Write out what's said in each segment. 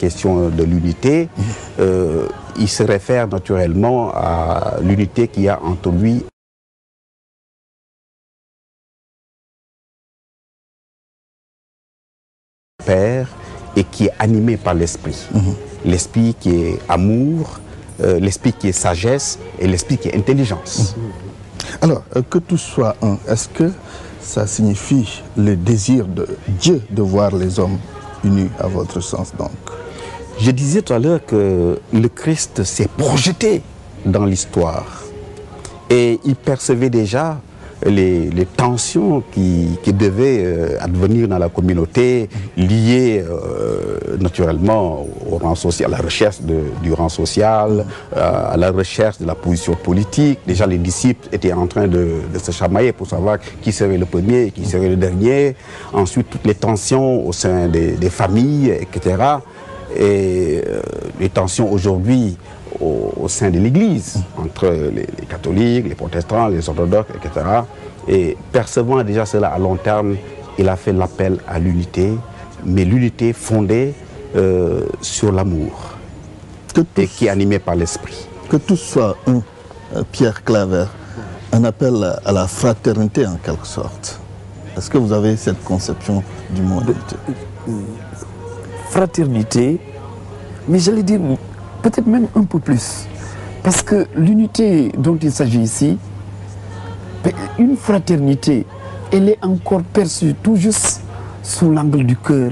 question de l'unité, il se réfère naturellement à l'unité qu'il y a entre lui Père et qui est animé par l'esprit. L'esprit qui est amour, l'esprit qui est sagesse et l'esprit qui est intelligence. Alors, que tout soit un, est-ce que ça signifie le désir de Dieu de voir les hommes unis à votre sens donc? Je disais tout à l'heure que le Christ s'est projeté dans l'histoire et il percevait déjà les tensions qui devaient advenir dans la communauté, liées naturellement au rang social, à la recherche du rang social, à la recherche de la position politique. Déjà les disciples étaient en train de se chamailler pour savoir qui serait le premier et qui serait le dernier. Ensuite, toutes les tensions au sein des familles, etc. Et les tensions aujourd'hui au sein de l'Église, entre les catholiques, les protestants, les orthodoxes, etc. Et percevant déjà cela à long terme, il a fait l'appel à l'unité, mais l'unité fondée sur l'amour et qui est animée par l'esprit. Que tout soit un, Pierre Claver, un appel à la fraternité en quelque sorte. Est-ce que vous avez cette conception du mot unité? Fraternité, mais j'allais dire peut-être même un peu plus. Parce que l'unité dont il s'agit ici, une fraternité, elle est encore perçue tout juste sous l'angle du cœur.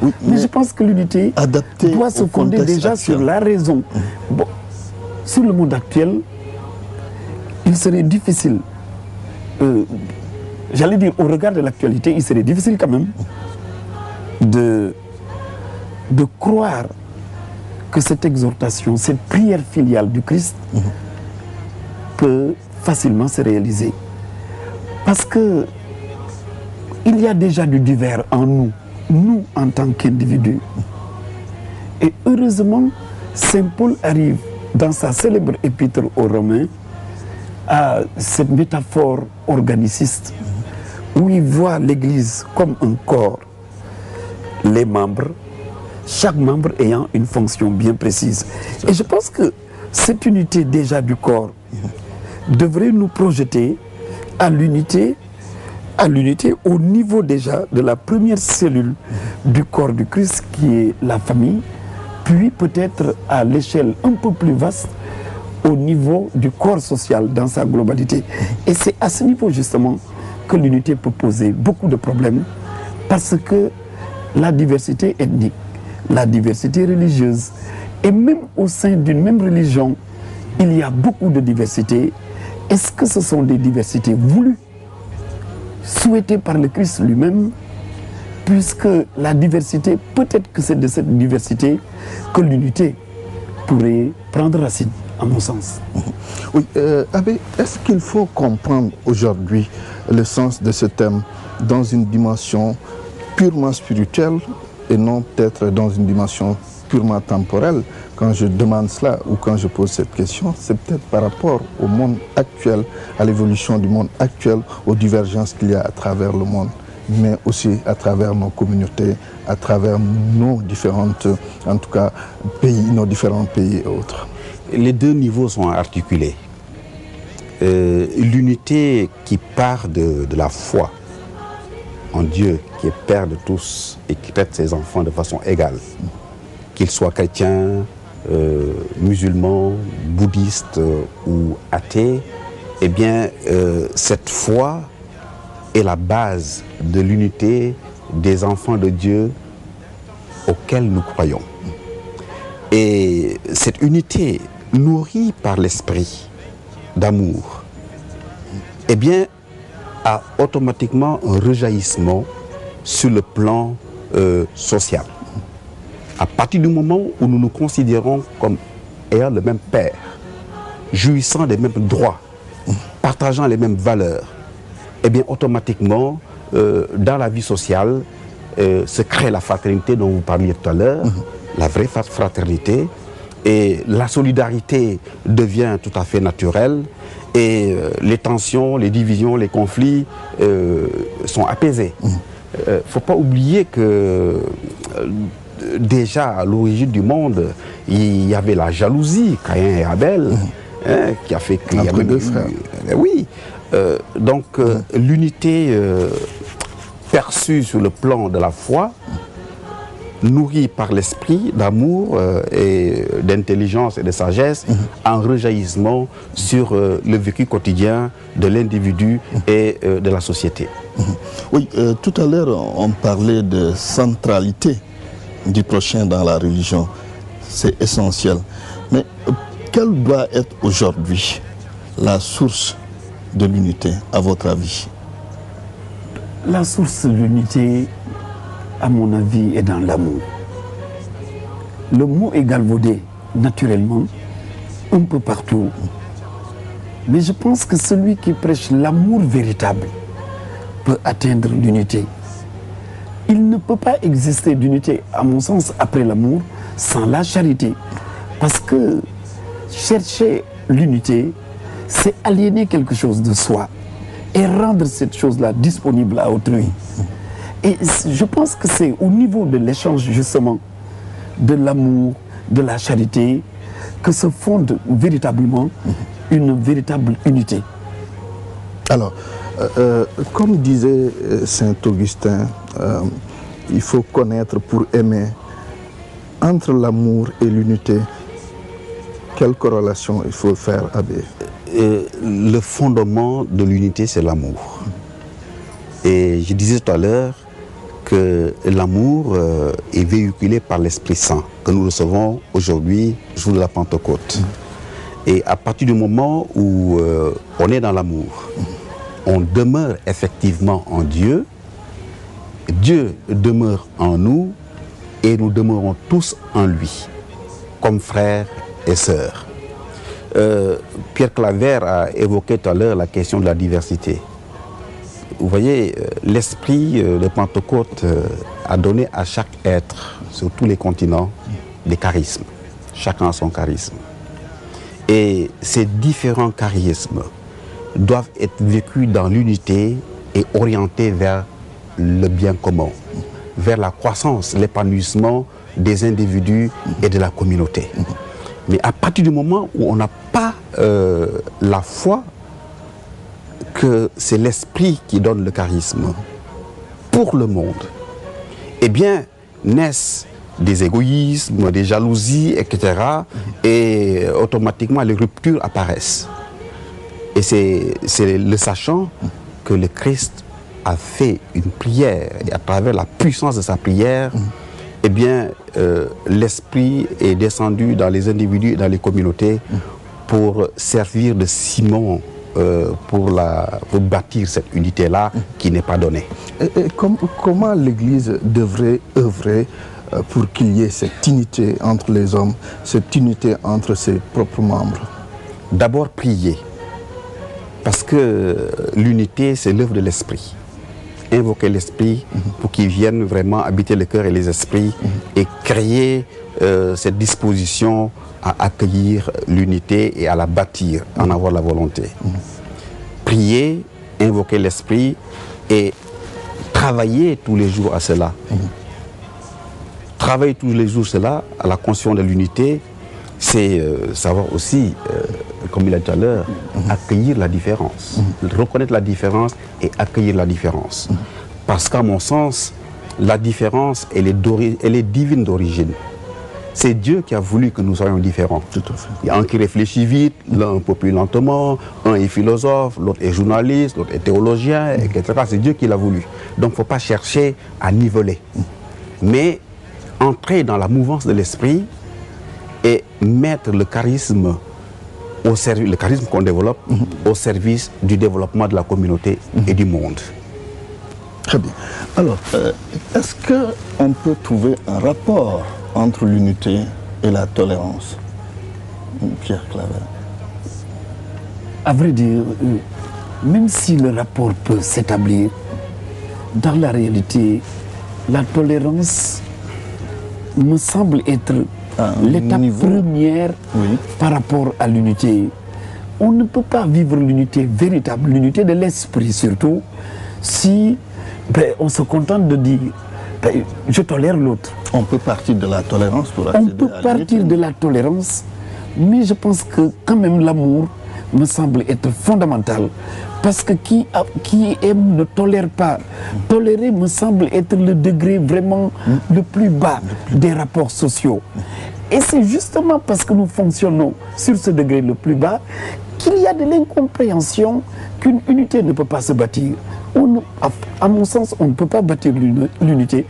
Oui, mais je pense que l'unité doit se fonder déjà sur la raison. Bon, sur le monde actuel, il serait difficile, j'allais dire au regard de l'actualité, il serait difficile quand même de croire que cette exhortation, cette prière filiale du Christ peut facilement se réaliser. Parce que il y a déjà du divers en nous, nous en tant qu'individus. Et heureusement, Saint Paul arrive dans sa célèbre épître aux Romains à cette métaphore organiciste où il voit l'Église comme un corps, les membres, chaque membre ayant une fonction bien précise. Et je pense que cette unité déjà du corps devrait nous projeter à l'unité au niveau déjà de la première cellule du corps du Christ qui est la famille, puis peut-être à l'échelle un peu plus vaste au niveau du corps social dans sa globalité. Et c'est à ce niveau justement que l'unité peut poser beaucoup de problèmes parce que la diversité ethnique, la diversité religieuse et même au sein d'une même religion, il y a beaucoup de diversité. Est-ce que ce sont des diversités voulues, souhaitées par le Christ lui-même, puisque la diversité, peut-être que c'est de cette diversité que l'unité pourrait prendre racine, à mon sens. Oui, Abbé, est-ce qu'il faut comprendre aujourd'hui le sens de ce thème dans une dimension purement spirituelle et non peut-être dans une dimension purement temporelle? Quand je demande cela ou quand je pose cette question, c'est peut-être par rapport au monde actuel, à l'évolution du monde actuel, aux divergences qu'il y a à travers le monde, mais aussi à travers nos communautés, à travers nos différentes, en tout cas, pays, nos différents pays et autres. Les deux niveaux sont articulés. L'unité qui part de la foi en Dieu, qui est Père de tous et qui traite ses enfants de façon égale, qu'ils soient chrétiens, musulmans, bouddhistes ou athées, eh bien, cette foi est la base de l'unité des enfants de Dieu auxquels nous croyons. Et cette unité nourrie par l'esprit d'amour, eh bien, a automatiquement un rejaillissement sur le plan social. À partir du moment où nous nous considérons comme ayant le même Père, jouissant des mêmes droits, partageant les mêmes valeurs, eh bien automatiquement, dans la vie sociale, se crée la fraternité dont vous parliez tout à l'heure, la vraie fraternité, et la solidarité devient tout à fait naturelle, et les tensions, les divisions, les conflits sont apaisés. Il ne faut pas oublier que déjà à l'origine du monde, il y avait la jalousie, Caïn et Abel, qui a fait qu'il y avait deux frères. Oui. Donc l'unité perçue sur le plan de la foi, nourrie par l'esprit d'amour et d'intelligence et de sagesse, en rejaillissement sur le vécu quotidien de l'individu et de la société. Oui, tout à l'heure, on parlait de centralité du prochain dans la religion. C'est essentiel. Mais quelle doit être aujourd'hui la source de l'unité, à votre avis? La source de l'unité, à mon avis, est dans l'amour. Le mot est galvaudé, naturellement, un peu partout. Mais je pense que celui qui prêche l'amour véritable peut atteindre l'unité. Il ne peut pas exister d'unité, à mon sens, après l'amour, sans la charité. Parce que chercher l'unité, c'est aliéner quelque chose de soi et rendre cette chose-là disponible à autrui. Et je pense que c'est au niveau de l'échange, justement, de l'amour, de la charité, que se fonde véritablement une véritable unité. Alors, comme disait saint Augustin, il faut connaître pour aimer. Entre l'amour et l'unité, quelle corrélation il faut faire, Abbé? Le fondement de l'unité, c'est l'amour. Et je disais tout à l'heure que l'amour est véhiculé par l'Esprit Saint, que nous recevons aujourd'hui, jour de la Pentecôte. Et à partir du moment où on est dans l'amour, on demeure effectivement en Dieu, Dieu demeure en nous et nous demeurons tous en lui, comme frères et sœurs. Pierre Claver a évoqué tout à l'heure la question de la diversité. Vous voyez, l'esprit de Pentecôte a donné à chaque être, sur tous les continents, des charismes. Chacun a son charisme. Et ces différents charismes doivent être vécus dans l'unité et orientés vers le bien commun, vers la croissance, l'épanouissement des individus et de la communauté. Mais à partir du moment où on n'a pas la foi que c'est l'esprit qui donne le charisme pour le monde, eh bien, naissent des égoïsmes, des jalousies, etc. Et automatiquement, les ruptures apparaissent. Et c'est le sachant que le Christ a fait une prière, et à travers la puissance de sa prière, eh bien, l'esprit est descendu dans les individus et dans les communautés pour servir de ciment pour bâtir cette unité-là qui n'est pas donnée. Et comment l'Église devrait œuvrer pour qu'il y ait cette unité entre les hommes, cette unité entre ses propres membres? D'abord prier, parce que l'unité c'est l'œuvre de l'Esprit. Invoquer l'Esprit pour qu'il vienne vraiment habiter le cœur et les esprits et créer cette disposition à accueillir l'unité et à la bâtir, en avoir la volonté. Prier, invoquer l'Esprit et travailler tous les jours à cela. Travailler tous les jours cela, à la conscience de l'unité, c'est savoir aussi, comme il a dit tout à l'heure, accueillir la différence. Reconnaître la différence et accueillir la différence. Parce qu'à mon sens, la différence, elle est divine d'origine. C'est Dieu qui a voulu que nous soyons différents. Tout à fait. Il y a un qui réfléchit vite, l'un un peu plus lentement, un est philosophe, l'autre est journaliste, l'autre est théologien, etc. C'est Dieu qui l'a voulu. Donc il ne faut pas chercher à niveler. Mais entrer dans la mouvance de l'esprit et mettre le charisme au service, le charisme qu'on développe au service du développement de la communauté et du monde. Très bien. Alors, est-ce qu'on peut trouver un rapport entre l'unité et la tolérance? Pierre Claver. À vrai dire, même si le rapport peut s'établir, dans la réalité, la tolérance me semble être l'étape première par rapport à l'unité. On ne peut pas vivre l'unité véritable, l'unité de l'esprit surtout, si on se contente de dire je tolère l'autre. On peut partir de la tolérance pour accéder On peut partir de la tolérance, mais je pense que quand même l'amour me semble être fondamental. Parce que qui aime ne tolère pas. Tolérer me semble être le degré vraiment le plus bas des rapports sociaux. Et c'est justement parce que nous fonctionnons sur ce degré le plus bas qu'il y a de l'incompréhension qu'une unité ne peut pas se bâtir. À mon sens, on ne peut pas bâtir l'unité